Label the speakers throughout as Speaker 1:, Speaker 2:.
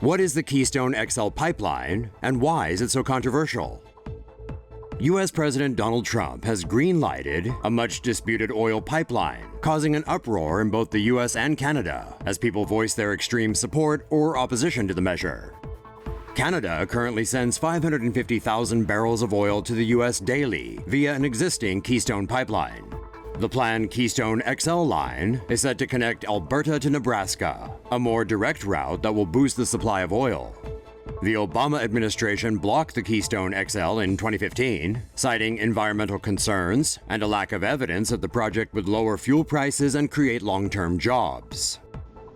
Speaker 1: What is the Keystone XL pipeline, and why is it so controversial? U.S. President Donald Trump has green-lighted a much-disputed oil pipeline, causing an uproar in both the U.S. and Canada as people voice their extreme support or opposition to the measure. Canada currently sends 550,000 barrels of oil to the U.S. daily via an existing Keystone pipeline. The planned Keystone XL line is set to connect Alberta to Nebraska, a more direct route that will boost the supply of oil. The Obama administration blocked the Keystone XL in 2015, citing environmental concerns and a lack of evidence that the project would lower fuel prices and create long-term jobs.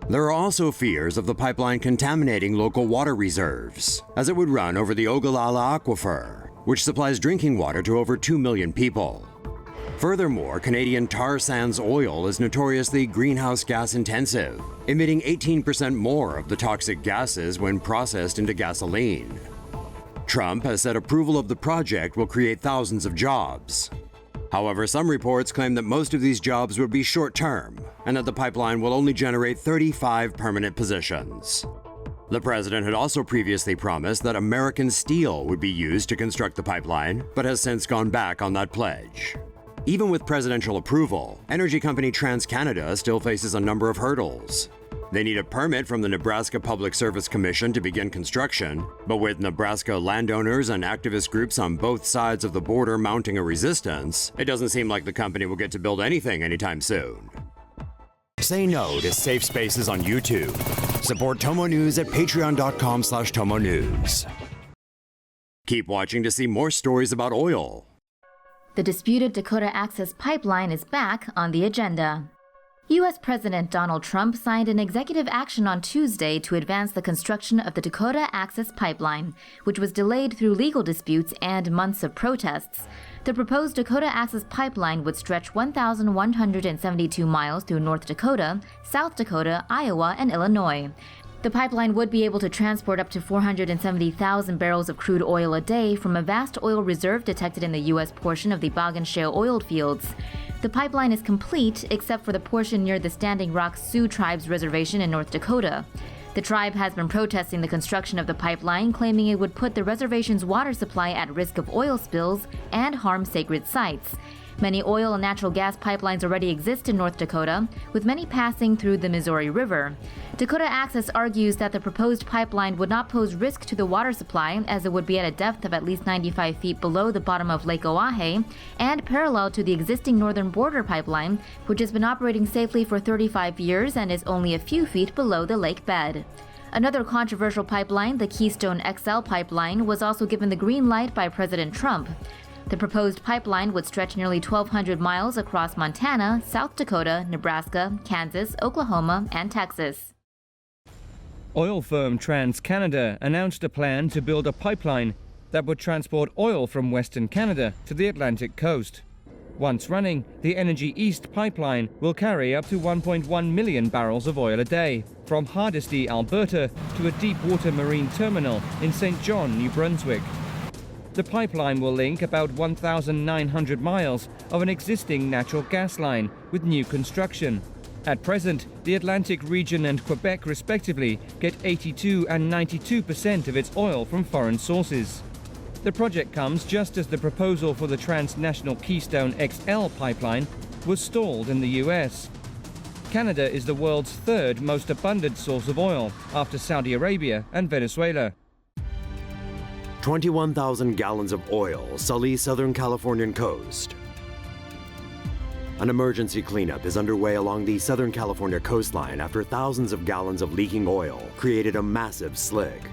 Speaker 1: There are also fears of the pipeline contaminating local water reserves, as it would run over the Ogallala Aquifer, which supplies drinking water to over 2 million people. Furthermore, Canadian tar sands oil is notoriously greenhouse gas intensive, emitting 18% more of the toxic gases when processed into gasoline. Trump has said approval of the project will create thousands of jobs. However, some reports claim that most of these jobs would be short-term and that the pipeline will only generate 35 permanent positions. The president had also previously promised that American steel would be used to construct the pipeline, but has since gone back on that pledge. Even with presidential approval, energy company TransCanada still faces a number of hurdles. They need a permit from the Nebraska Public Service Commission to begin construction, but with Nebraska landowners and activist groups on both sides of the border mounting a resistance, it doesn't seem like the company will get to build anything anytime soon. Say no to safe spaces on YouTube. Support TomoNews at patreon.com/TomoNews. Keep watching to see more stories about oil.
Speaker 2: The disputed Dakota Access Pipeline is back on the agenda. U.S. President Donald Trump signed an executive action on Tuesday to advance the construction of the Dakota Access Pipeline, which was delayed through legal disputes and months of protests. The proposed Dakota Access Pipeline would stretch 1,172 miles through North Dakota, South Dakota, Iowa, and Illinois. The pipeline would be able to transport up to 470,000 barrels of crude oil a day from a vast oil reserve detected in the U.S. portion of the Bakken Shale oil fields. The pipeline is complete except for the portion near the Standing Rock Sioux Tribe's reservation in North Dakota. The tribe has been protesting the construction of the pipeline, claiming it would put the reservation's water supply at risk of oil spills and harm sacred sites. Many oil and natural gas pipelines already exist in North Dakota, with many passing through the Missouri River. Dakota Access argues that the proposed pipeline would not pose risk to the water supply, as it would be at a depth of at least 95 feet below the bottom of Lake Oahe and parallel to the existing Northern Border Pipeline, which has been operating safely for 35 years and is only a few feet below the lake bed. Another controversial pipeline, the Keystone XL pipeline, was also given the green light by President Trump. The proposed pipeline would stretch nearly 1,200 miles across Montana, South Dakota, Nebraska, Kansas, Oklahoma, and Texas.
Speaker 3: Oil firm TransCanada announced a plan to build a pipeline that would transport oil from Western Canada to the Atlantic coast. Once running, the Energy East pipeline will carry up to 1.1 million barrels of oil a day from Hardisty, Alberta, to a deep-water marine terminal in St. John, New Brunswick. The pipeline will link about 1,900 miles of an existing natural gas line with new construction. At present, the Atlantic region and Quebec respectively get 82 and 92% of its oil from foreign sources. The project comes just as the proposal for the transnational Keystone XL pipeline was stalled in the US. Canada is the world's third most abundant source of oil, after Saudi Arabia and Venezuela.
Speaker 1: 21,000 gallons of oil sully Southern Californian coast. An emergency cleanup is underway along the Southern California coastline after thousands of gallons of leaking oil created a massive slick.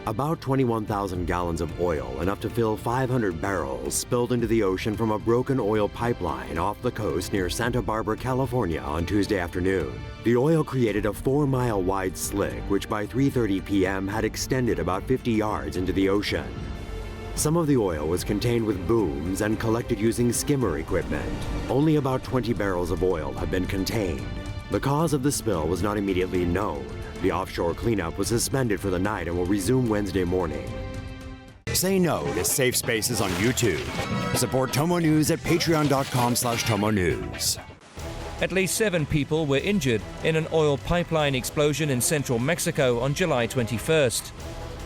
Speaker 1: About 21,000 gallons of oil, enough to fill 500 barrels, spilled into the ocean from a broken oil pipeline off the coast near Santa Barbara, California on Tuesday afternoon. The oil created a 4-mile wide slick, which by 3:30 p.m. had extended about 50 yards into the ocean. Some of the oil was contained with booms and collected using skimmer equipment. Only about 20 barrels of oil have been contained. The cause of the spill was not immediately known. The offshore cleanup was suspended for the night and will resume Wednesday morning. Say no to safe spaces on YouTube. Support TomoNews at patreon.com/TomoNews.
Speaker 3: At least 7 people were injured in an oil pipeline explosion in central Mexico on July 21st.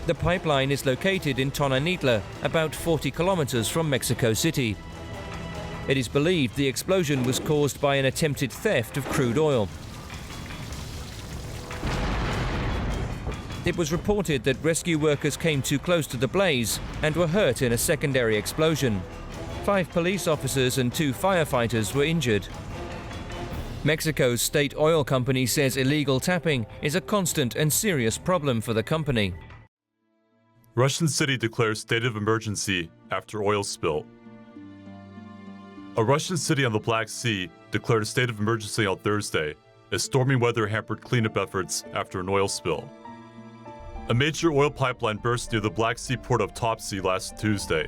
Speaker 3: The pipeline is located in TomoNews, about 40 kilometers from Mexico City. It is believed the explosion was caused by an attempted theft of crude oil. It was reported that rescue workers came too close to the blaze and were hurt in a secondary explosion. 5 police officers and 2 firefighters were injured. Mexico's state oil company says illegal tapping is a constant and serious problem for the company.
Speaker 4: Russian city declares state of emergency after oil spill. A Russian city on the Black Sea declared a state of emergency on Thursday as stormy weather hampered cleanup efforts after an oil spill. A major oil pipeline burst near the Black Sea port of Topsy last Tuesday.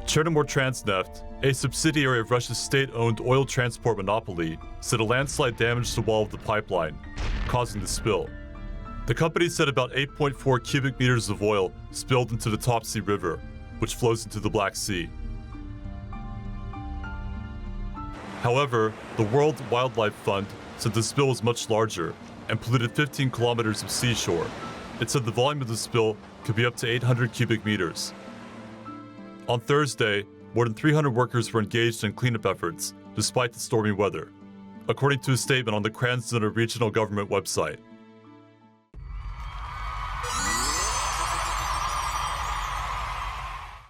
Speaker 4: Chernomortransneft, a subsidiary of Russia's state-owned oil transport monopoly, said a landslide damaged the wall of the pipeline, causing the spill. The company said about 8.4 cubic meters of oil spilled into the Topsy River, which flows into the Black Sea. However, the World Wildlife Fund said the spill was much larger and polluted 15 kilometers of seashore. It said the volume of the spill could be up to 800 cubic meters. On Thursday, more than 300 workers were engaged in cleanup efforts, despite the stormy weather, according to a statement on the Kranjska regional government website.